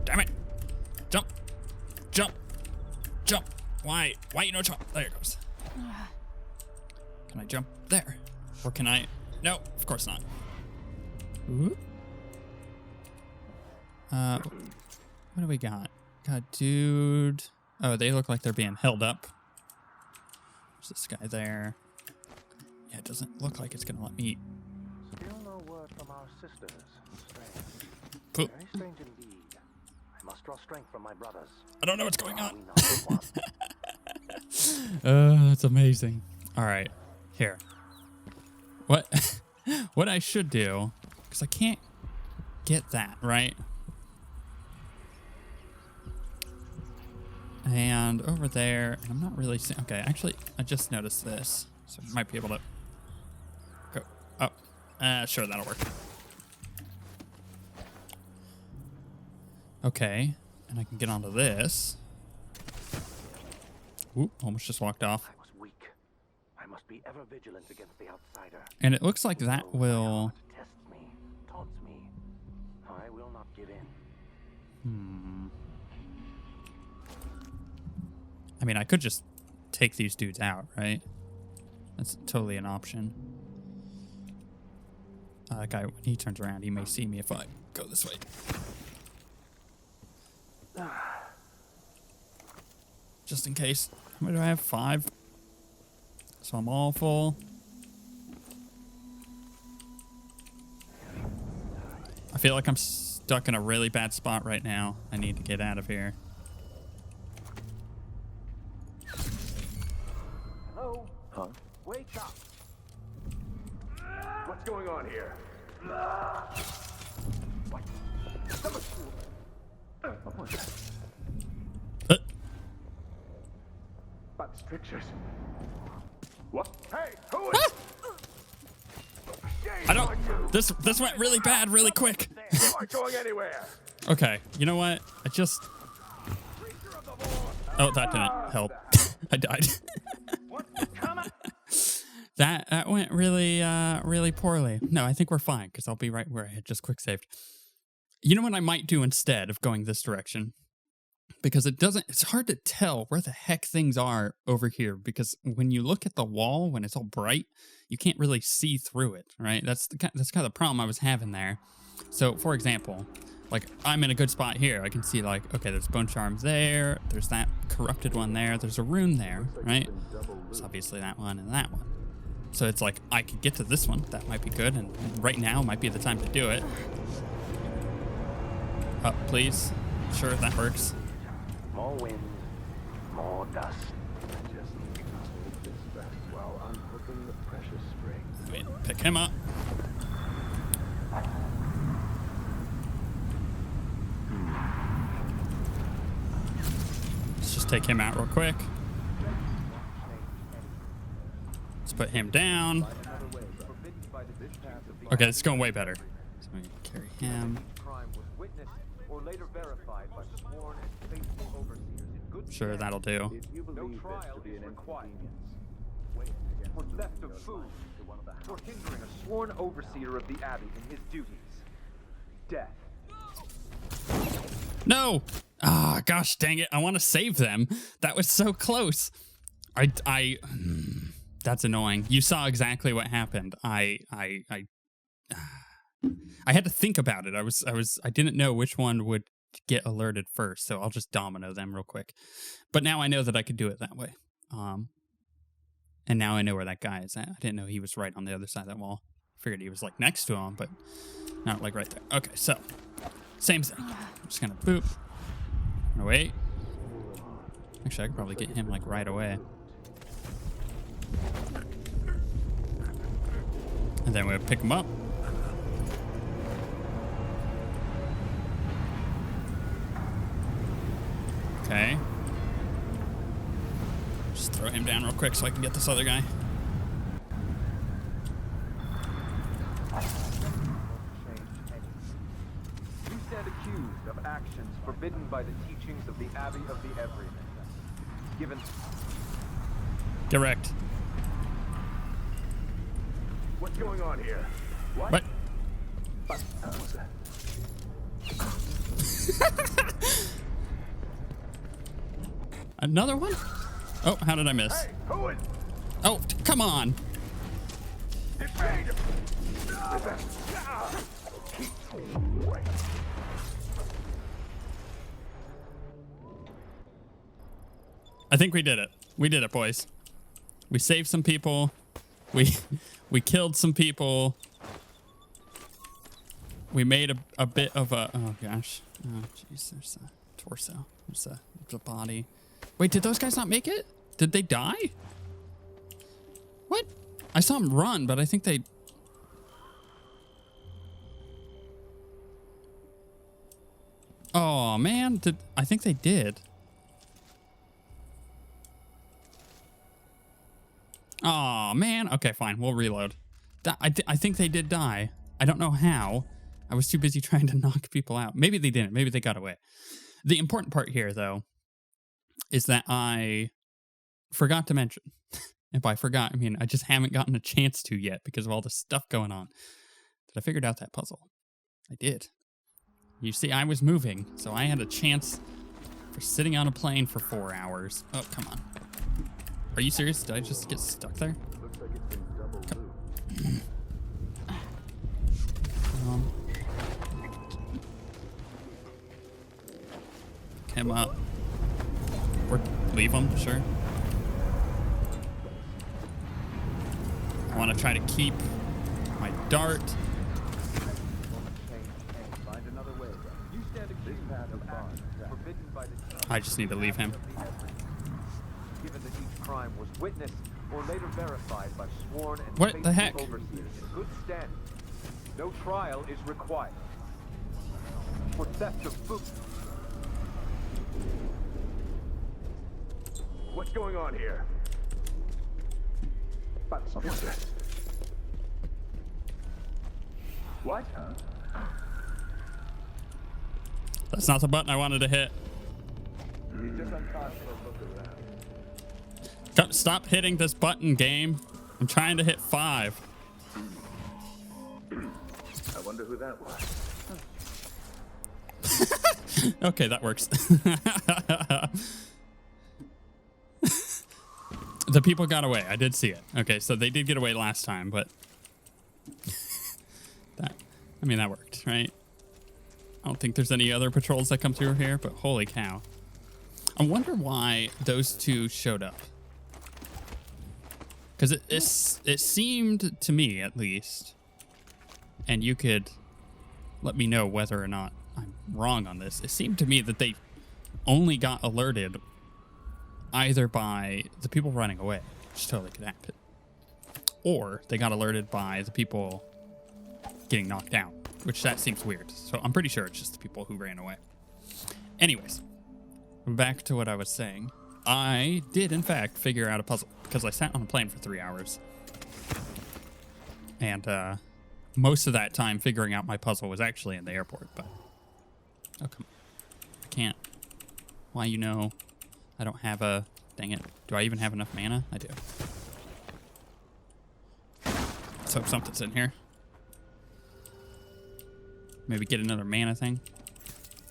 Damn it! Jump! Jump! Jump! Why you no jump? There it goes. Can I jump there? Or can I? No, of course not. Ooh. What do we got? Got dude. Oh, they look like they're being held up. There's this guy there. Yeah, it doesn't look like it's gonna let me. Still no word from our sisters. Strange. Poop. Very strange indeed. I must draw strength from my brothers. I don't know what's going on. One. That's amazing. All right, here. What? What I should do? Because I can't get that right. And over there, and I'm not really seeing. Okay, actually, I just noticed this, so I might be able to go up. Sure, that'll work. Okay, and I can get onto this. Oop, almost just walked off. I was weak. I must be ever vigilant against the outsider. And it looks like that will. Tests me, taunts me. I will not give in. I mean, I could just take these dudes out, right? That's totally an option. That guy, when he turns around, he may see me if I go this way. Just in case. How many do I have? 5. So I'm all full. I feel like I'm stuck in a really bad spot right now. I need to get out of here. Hello? Huh? Wake up! What's going on here? What? What was that? But strictures. What? Hey, who is? I don't. This went really bad, really quick. You aren't going anywhere. Okay, you know what? I just. Oh, that didn't help. I died. That went really really poorly. No, I think we're fine because I'll be right where I had just quick saved. You know what I might do instead of going this direction? Because it's hard to tell where the heck things are over here, because when you look at the wall, when it's all bright, you can't really see through it, right? That's kind of the problem I was having there. So, for example, like, I'm in a good spot here. I can see, like, okay, there's bone charms there. There's that corrupted one there. There's a rune there, right? There's obviously that one and that one. So it's like, I could get to this one. That might be good, and right now might be the time to do it. Up, please. Sure, that works. More wind, more dust. Just need to hold this fast while unhooking the precious spring. Wait, pick him up. Let's just take him out real quick. Let's put him down. Okay, it's going way better. So we carry him. Sure, that'll do. If you believe this to be an inconvenience, for theft of food, for hindering a sworn overseer of the Abbey in his duties. Death. No! Ah, gosh dang it. I want to save them. That was so close. That's annoying. You saw exactly what happened. I had to think about it. I didn't know which one would get alerted first, so I'll just domino them real quick. But now I know that I could do it that way. And now I know where that guy is at. I didn't know he was right on the other side of that wall. Figured he was like next to him, but not like right there. Okay, so same thing. I'm just gonna boop. I'm gonna wait. Actually, I could probably get him like right away. And then we'll pick him up. Okay. Just throw him down real quick so I can get this other guy. You stand accused of actions forbidden by the teachings of the Abbey of the Everyman. Given. Direct. What's going on here? What? Another one? Oh, how did I miss? Hey, who is? Oh, come on. I think we did it. We did it, boys. We saved some people. We killed some people. We made a bit of a... Oh, gosh. Oh, jeez. There's a torso. There's a body. Wait, did those guys not make it? Did they die? What? I saw them run, but I think they... Oh, man. I think they did. Oh, man. Okay, fine. We'll reload. I think they did die. I don't know how. I was too busy trying to knock people out. Maybe they didn't. Maybe they got away. The important part here, though, is that I forgot to mention. And by forgot, I mean I just haven't gotten a chance to yet because of all the stuff going on. That I figured out that puzzle. I did. You see, I was moving, so I had a chance for sitting on a plane for 4 hours. Oh, come on. Are you serious? Did I just get stuck there? Looks like it's in double loop. Come up. Or leave him, sure. I want to try to keep my dart. Find another way. You stand accused of acts forbidden by the I just need to leave him. given that each crime was witnessed or later verified by sworn and What the faithful heck? overseers in good standing. No trial is required. For theft of food. What's going on here? What's this? What? That's not the button I wanted to hit. He's just unconscious. Look around. Don't stop hitting this button, game. I'm trying to hit 5. I wonder who that was. Okay, that works. The people got away. I did see it. Okay, so they did get away last time, but that worked, right? I don't think there's any other patrols that come through here, but holy cow. I wonder why those two showed up. Because it seemed to me, at least, and you could let me know whether or not I'm wrong on this. It seemed to me that they only got alerted either by the people running away, which totally could happen, or they got alerted by the people getting knocked out, which that seems weird. So I'm pretty sure it's just the people who ran away. Anyways, back to what I was saying. I did, in fact, figure out a puzzle because I sat on a plane for 3 hours. And most of that time figuring out my puzzle was actually in the airport, but... Oh, come on. I can't. Why, you know... I don't have a... Dang it. Do I even have enough mana? I do. Let's hope something's in here. Maybe get another mana thing.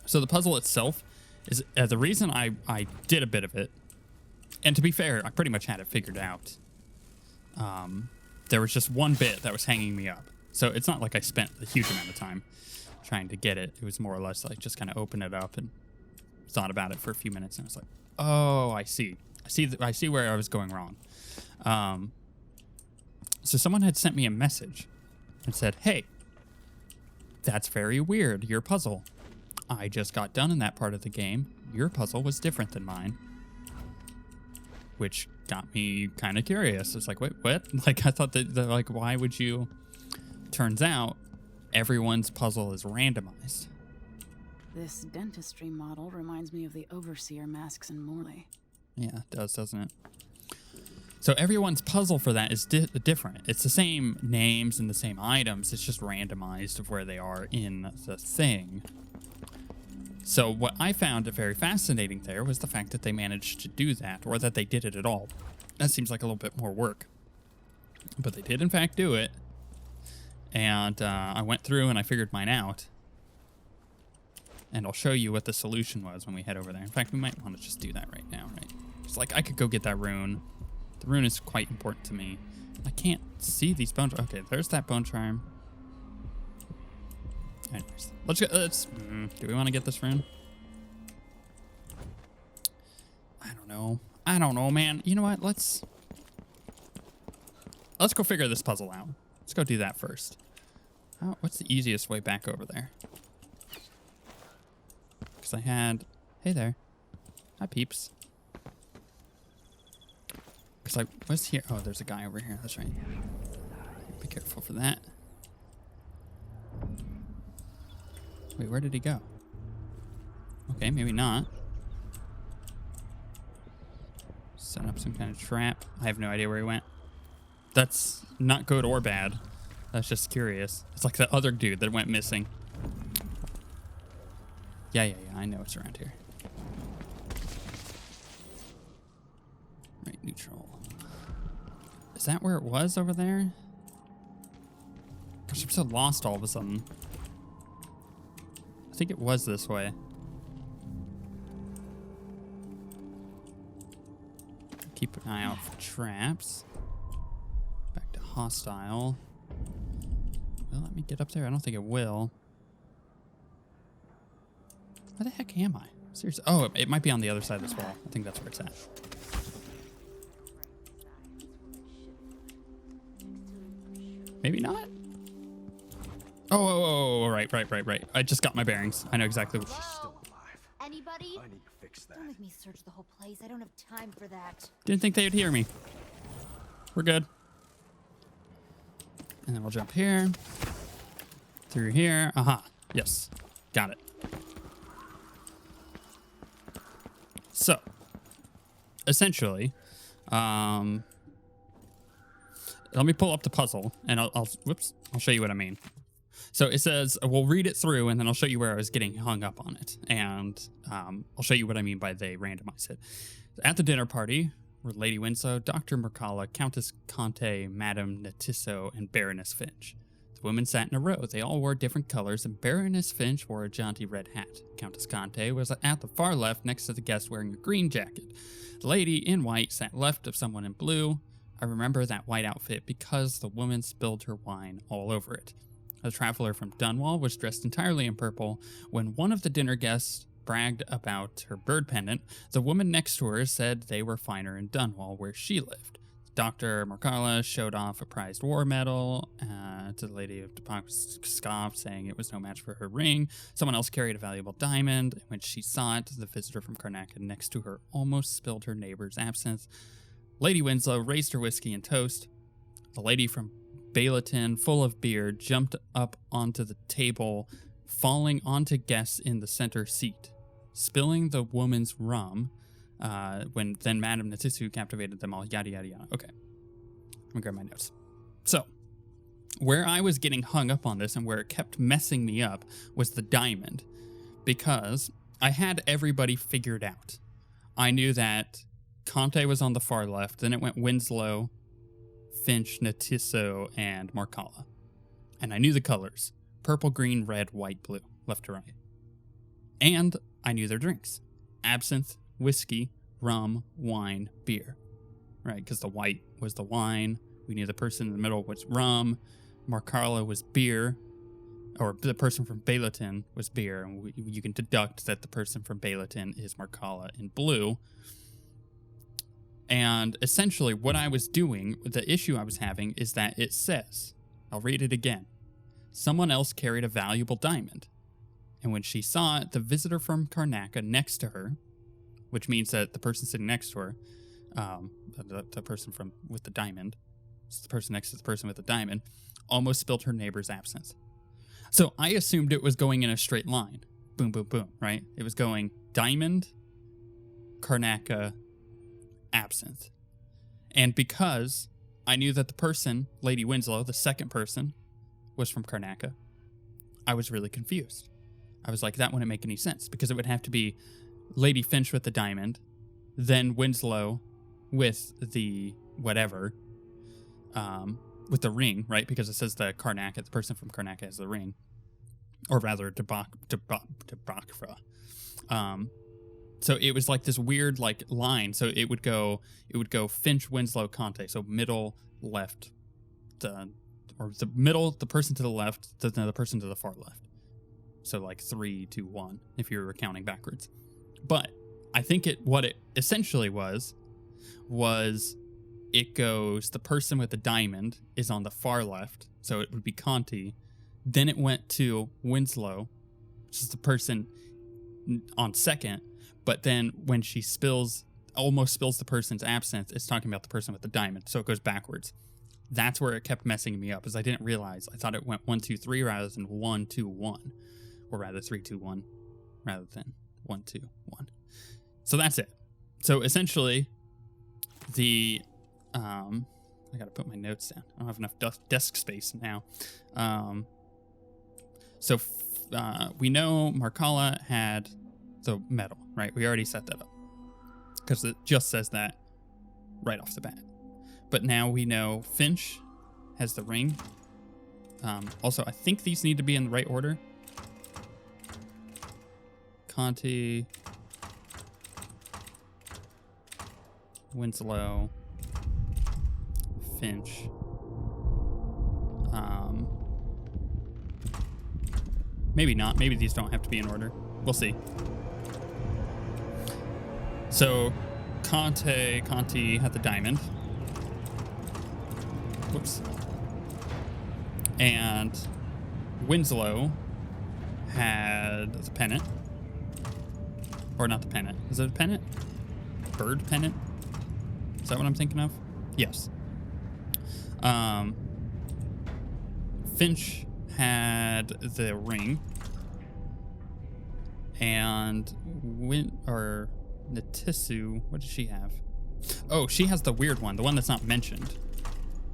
So the puzzle itself is... the reason I did a bit of it, and to be fair, I pretty much had it figured out. There was just one bit that was hanging me up. So it's not like I spent a huge amount of time trying to get it. It was more or less like just kind of open it up and thought about it for a few minutes, and I was like, oh, I see. I see where I was going wrong. So someone had sent me a message and said, hey, that's very weird, your puzzle. I just got done in that part of the game. Your puzzle was different than mine. Which got me kind of curious. It's like, wait, what? Like, I thought that, like, why would you... Turns out, everyone's puzzle is randomized. This dentistry model reminds me of the overseer masks in Morley. Yeah, it does, doesn't it? So everyone's puzzle for that is different. It's the same names and the same items. It's just randomized of where they are in the thing. So what I found very fascinating there was the fact that they managed to do that, or that they did it at all. That seems like a little bit more work. But they did in fact do it, And I went through and I figured mine out. And I'll show you what the solution was when we head over there. In fact, we might want to just do that right now, right? It's like I could go get that rune. The rune is quite important to me. I can't see these bone charms. Okay, there's that bone charm. Anyways, let's go. Do we want to get this rune? I don't know. I don't know, man. You know what? Let's go figure this puzzle out. Let's go do that first. What's the easiest way back over there? Because I had... Hey there. Hi, peeps. Because I was here... Oh, there's a guy over here. That's right. Be careful for that. Wait, where did he go? Okay, maybe not. Set up some kind of trap. I have no idea where he went. That's not good or bad. That's just curious. It's like the other dude that went missing. Yeah, I know it's around here. Right, neutral. Is that where it was over there? Gosh, I'm so lost all of a sudden. I think it was this way. Keep an eye out for traps. Back to hostile. Will it let me get up there? I don't think it will. Where the heck am I? Seriously. Oh, it might be on the other side of this wall. I think that's where it's at. Maybe not? Oh, right. I just got my bearings. I know exactly what. Anybody? I need to fix that. Don't make me search the whole place. I don't have time for that. Didn't think they would hear me. We're good. And then we'll jump here. Through here. Aha. Yes. Got it. So, essentially, let me pull up the puzzle and I'll show you what I mean. So it says, we'll read it through and then I'll show you where I was getting hung up on it. And I'll show you what I mean by they randomize it. At the dinner party were Lady Winslow, Dr. Mercala, Countess Conte, Madame Natisso, and Baroness Finch. The women sat in a row. They all wore different colors, and Baroness Finch wore a jaunty red hat. Countess Conte was at the far left next to the guest wearing a green jacket. The lady in white sat left of someone in blue. I remember that white outfit because the woman spilled her wine all over it. A traveler from Dunwall was dressed entirely in purple. When one of the dinner guests bragged about her bird pendant, the woman next to her said they were finer in Dunwall, where she lived. Dr. Mercala showed off a prized war medal to the Lady of Depok, scoffed, saying it was no match for her ring. Someone else carried a valuable diamond, and when she saw it, the visitor from Karnaca next to her almost spilled her neighbor's absinthe. Lady Winslow raised her whiskey and toast. The lady from Bayleton, full of beer, jumped up onto the table, falling onto guests in the center seat, spilling the woman's rum. When then Madame Natisso captivated them all, yada yada yada. Okay, let me grab my notes. So, where I was getting hung up on this and where it kept messing me up was the diamond, because I had everybody figured out. I knew that Conte was on the far left, then it went Winslow, Finch, Natisso, and Mercala. And I knew the colors: purple, green, red, white, blue, left to right. And I knew their drinks: absinthe, whiskey, rum, wine, beer. Right, because the white was the wine. We knew the person in the middle was rum. Mercala was beer, or the person from Bayleton was beer, and you can deduct that the person from Bayleton is Mercala in blue. And essentially what I was doing, the issue I was having, is that it says, I'll read it again, someone else carried a valuable diamond. And when she saw it, the visitor from Karnaca next to her, which means that the person sitting next to her, the person with the diamond, it's the person next to the person with the diamond, almost spilled her neighbor's absinthe. So I assumed it was going in a straight line. Boom, boom, boom, right? It was going diamond, Karnaca, absinthe. And because I knew that the person, Lady Winslow, the second person, was from Karnaca, I was really confused. I was like, that wouldn't make any sense, because it would have to be Lady Finch with the diamond, then Winslow with the whatever, with the ring, right? Because it says the person from Karnaca has the ring, or rather Debakra. So it was like this weird like line. So it would go Finch, Winslow, Conte. So middle, left, the middle, the person to the left, the person to the far left. So like 3, 2, 1 if you were counting backwards. But I think what it essentially was it goes, the person with the diamond is on the far left, so it would be Conti. Then it went to Winslow, which is the person on second. But then when she almost spills the person's absinthe, it's talking about the person with the diamond. So it goes backwards. That's where it kept messing me up, is I didn't realize. I thought it went 1, 2, 3 rather than 1, 2, 1. Or rather 3, 2, 1 rather than 1, 2, 1. So that's it. So essentially, I gotta put my notes down. I don't have enough desk space now. We know Markala had the medal, right? We already set that up because it just says that right off the bat. But now we know Finch has the ring. Also, I think these need to be in the right order. Conti, Winslow, Finch. Maybe not. Maybe these don't have to be in order. We'll see. So, Conti had the diamond. Whoops. And Winslow had the pennant. Or not the pennant. Is it a pennant? Bird pennant? Is that what I'm thinking of? Yes. Finch had the ring. And Natisu, what does she have? Oh, she has the weird one, the one that's not mentioned.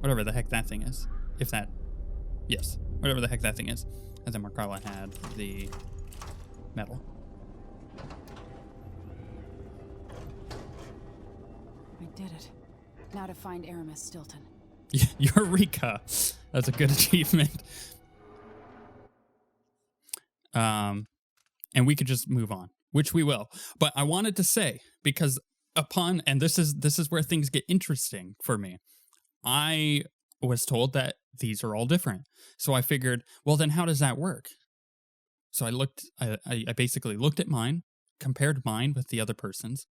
Whatever the heck that thing is. Yes, whatever the heck that thing is. And then Markala had the medal. I did it. Now to find Aramis Stilton. Eureka! That's a good achievement. And we could just move on, which we will. But I wanted to say, because and this is where things get interesting for me. I was told that these are all different. So I figured, well, then how does that work? So I basically looked at mine, compared mine with the other person's,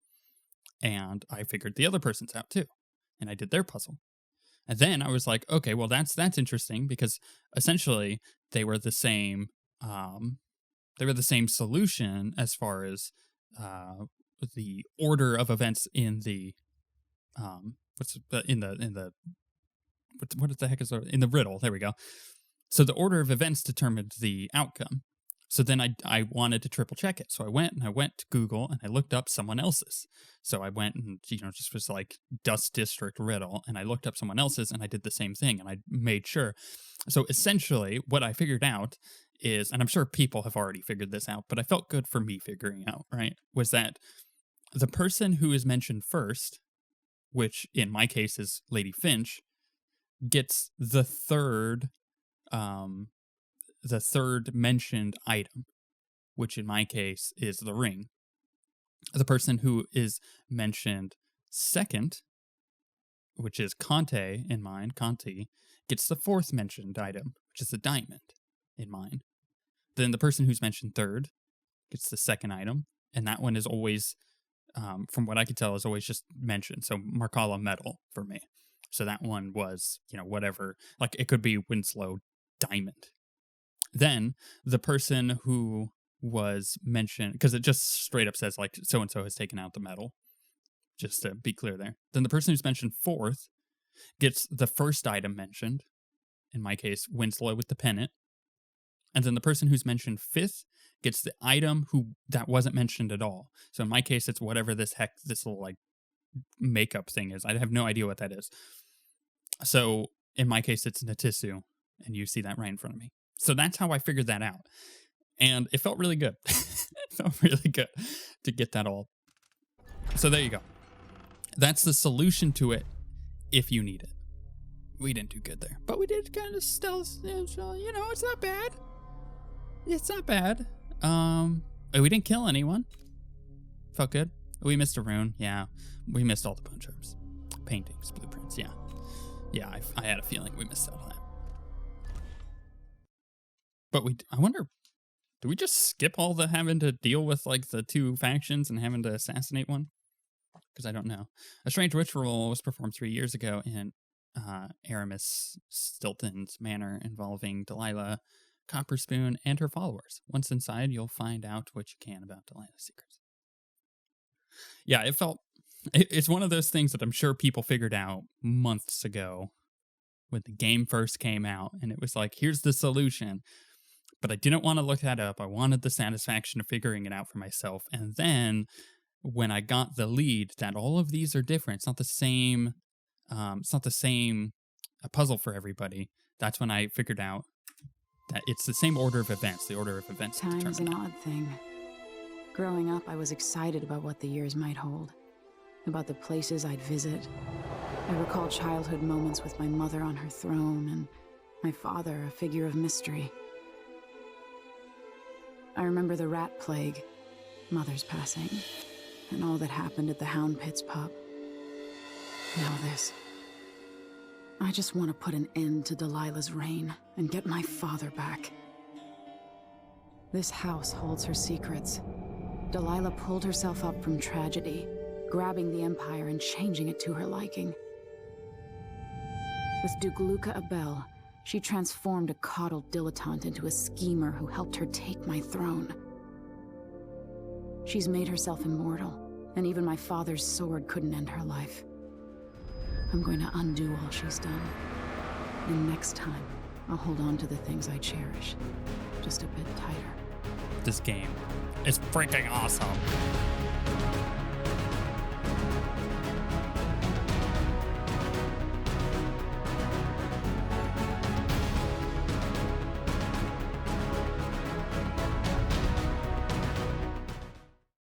and I figured the other person's out too. And I did their puzzle. And then I was like, okay, well, that's interesting, because essentially they were the same solution as far as the order of events in the what the heck is in the riddle. There we go. So the order of events determined the outcome. So then I wanted to triple check it. So I went to Google and I looked up someone else's. So I went and, just was like Dust District riddle, and I looked up someone else's and I did the same thing and I made sure. So essentially what I figured out is, and I'm sure people have already figured this out, but I felt good for me figuring out, right, was that the person who is mentioned first, which in my case is Lady Finch, gets the third mentioned item, which in my case is the ring. The person who is mentioned second, which is Conti in mine, gets the fourth mentioned item, which is the diamond in mine. Then the person who's mentioned third gets the second item, and that one is always, from what I could tell, is always just mentioned. So Markala medal for me. So that one was, whatever, like it could be Winslow diamond. Then the person who was mentioned, because it just straight up says like so-and-so has taken out the medal, just to be clear there. Then the person who's mentioned fourth gets the first item mentioned, in my case, Winslow with the pennant. And then the person who's mentioned fifth gets the item that wasn't mentioned at all. So in my case, it's whatever this little like makeup thing is. I have no idea what that is. So in my case, it's Natisu, and you see that right in front of me. So that's how I figured that out. And it felt really good. It felt really good to get that all. So there you go. That's the solution to it if you need it. we didn't do good there. But we did kind of still, you know, it's not bad. It's not bad. We didn't kill anyone. Felt good. We missed a rune. Yeah. We missed all the bone sharps. Paintings, blueprints. Yeah. Yeah, I had a feeling we missed out on that. But I wonder, do we just skip all the having to deal with like the two factions and having to assassinate one? Because I don't know. A strange ritual was performed 3 years ago in Aramis Stilton's manor involving Delilah Copperspoon and her followers. Once inside, you'll find out what you can about Delilah's secrets. Yeah, it's one of those things that I'm sure people figured out months ago when the game first came out, and it was like, here's the solution. But I didn't want to look that up. I wanted the satisfaction of figuring it out for myself. And then when I got the lead that all of these are different, it's not the same puzzle for everybody. That's when I figured out that it's the same order of events. The order of events. Time is an odd thing. Growing up, I was excited about what the years might hold, about the places I'd visit. I recall childhood moments with my mother on her throne and my father, a figure of mystery. I remember the rat plague, Mother's passing, and all that happened at the Hound Pits pub. Now this. I just want to put an end to Delilah's reign and get my father back. This house holds her secrets. Delilah pulled herself up from tragedy, grabbing the Empire and changing it to her liking. With Duke Luca Abel, she transformed a coddled dilettante into a schemer who helped her take my throne. She's made herself immortal, and even my father's sword couldn't end her life. I'm going to undo all she's done. And next time, I'll hold on to the things I cherish, just a bit tighter. This game is freaking awesome.